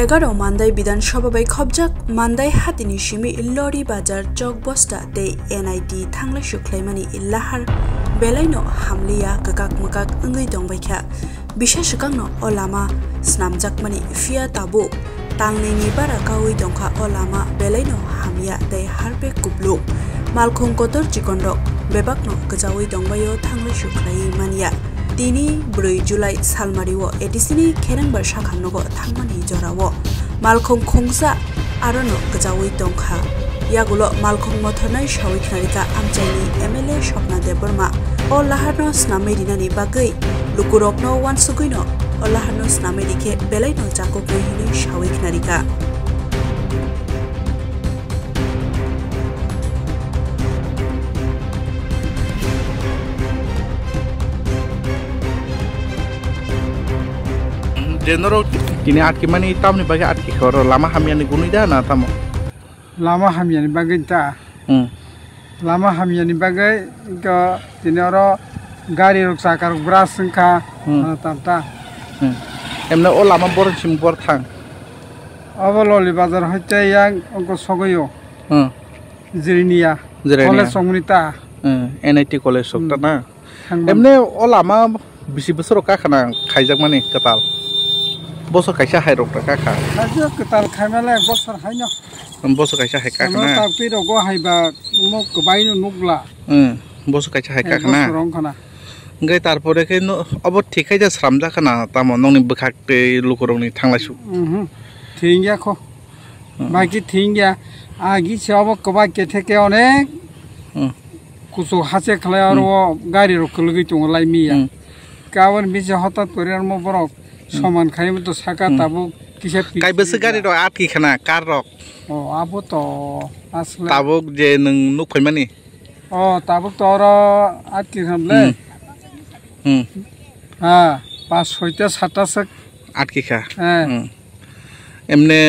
11 মান্দাই বিধানসভা by খবজাক Mandai হাতিনি Simi lorry বাজার চক বস্তা দে এনআইটি থাংলাই সুখ্লাইমানি ইল্লাহার বেলাইনো হামলিয়া কাকাক মাকাক ওঙ্গৈ दंबायखा বিশেষ কাংনো অলামা স্নামজাকমানি ফিয়া তাবো তাংনাইনি বারা কাউই দंखा অলামা বেলাইনো হামিয়া দে হারবে কুবলু মালখং কতর চিকন্ডক বেবাকনো গজাওই दंबायो থাংলাই সুখ্লাইমানিয়া Dini 4 July Salmariwo edisini Kerengbar Shakhamnogo Thangmani Jorawo Malkhong Khongsa Arono Gajawi Dongkha Yagulo Malkhong Mothonai Shawiknarika Amchaini MLA Shopna Deborma O Laharno Snamedinani Bagai Lukurokno Wansuguino O Laharno Snamedike Belaino Jakokno Hini Shawiknarika General kini atki mani tam ni bagi atki koro lama hamian ni guni dah na tamo. Lama hamian ni bagi ta. Lama hamian ni bagi ke jenero gari ruksa kar beras sengka tam ta. Emna o lama bor sim bor thang. Awal oli bazar hote yang ongko sogoyo. Zirinia. College songmunita. NIT college sokta na. Emne o lama bisi besar ka khana khaijak mani katal. Bosok kaisa hai rok ka kha. Ajo ketal khaimala bosor haino. Bosok kaisa hai ka khana. Ta pi rogo haiba mok bai no nukla. Bosok kaisa hai ka khana. Bosor rong khana. Ngai tarpore ke no abo thikai ja sramja khana tamo nongni bukhak te lukorong ni thanglaisu. Thingya kho. Baki thingya agi chabo koba ke theke onek. Kuso hase khlai aro gari rok lugui tung lai mi ya. Kawan bisa hotat korean mo borok. Saman khaim to saka tabuk kise kai bese gari ro atki khana kar rok abo to asle tabuk je nung nuk phaimani tabuk to ro atki khamle ha 5-6টা 7টা sak atki kha emne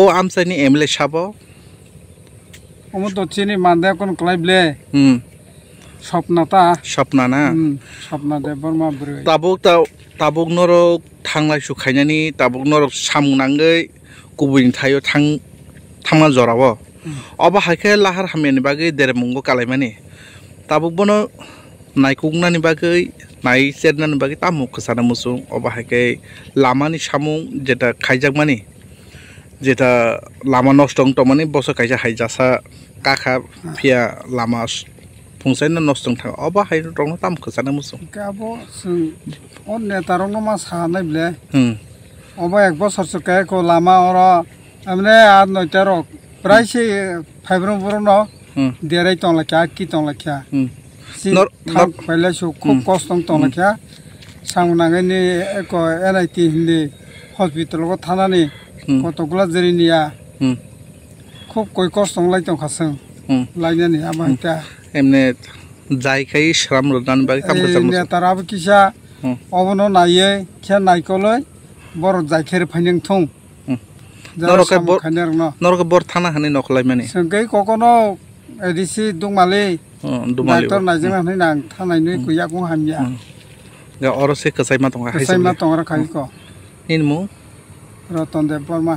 o amsani emle shabo omo to chini mande kon klaible Sopna na Sopna de Burma Bru tabuk norok thanglai su khainani tabuk norok samunangai kubuin thayo thangma jorawo oba haike lahar hameni bagai deremungo kalaimani tabuk bono naikungna bagai nai sednani bagai tamu khasana musung oba haike lamani samung jeta khaijakmani jeta lama nostong tomani boso kaisa haijasa kakha phia lama Pungsai na nostong thang oba hai rong tam khasana musung kabo sung on netarong no mas hanai ble oba ek bosor sukai ko lama ora amne ad noitarok price fibron borno derai tong la kya ki tong la kya nor pele su khub kostong tong la kya samunangai ni ko NIT hindi hospital ko thanani kotokla jerinia khub koi kostong lai tong khasang lainani amaita emne jai khai shram rodan bagi tam khasam ne tarab kisa obono naye kya naikoloi bor jai kher phaineng thong norok bor thana hani noklai mani sengkai kokono edisi dungmale doctor najeng hani nang thanai noi kuya kong hamya ga oro se kasai ma tonga kasai ma tonga khai ko inmu Roton de Burma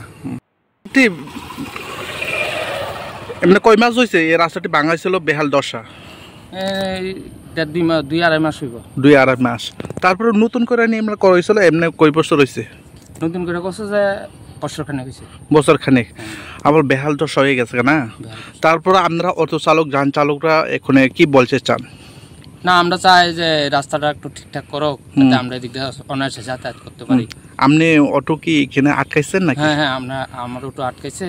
ti এমনে কয় মাস হইছে এই রাস্তাটি ভাঙাইছিল বেহাল দশা এই 2.5 মাস হইব 2.5 মাস তারপর নতুন করে নি আমরা করাইছিল এমনে কয় বছর হইছে নতুন করে কইছে যে বছর খানেক আবার বেহাল দশা হয়ে গেছে না তারপর আমরা অটো চালক যান চালকরা এখানে কি বলতে চান না আমরা চাই যে রাস্তাটা একটু ঠিকঠাক করো যাতে আমরা এদিক দিয়ে অনায়াসে যাতায়াত করতে পারি আপনি অটো কি এখানে আটকাইছেন নাকি হ্যাঁ আমার অটো আটকাইছে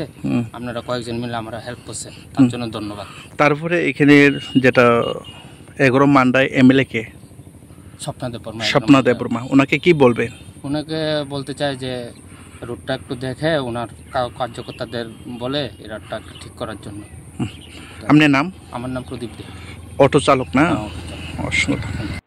আপনারা কয়েকজন মিলে আমরা হেল্প করছেন তার জন্য ধন্যবাদ তারপরে এখানে যেটা 11 মান্দাই এমএলএ কে স্বপ্না দেববর্মা ওনাকে কি বলবেন ওনাকে বলতে চাই যে রুটটা একটু দেখে ওনার কার্যকর্তাদের বলে এই রাস্তা ঠিক করার জন্য আপনার নাম আমার নাম প্রদীপ দে অটো চালক না অসংখ্য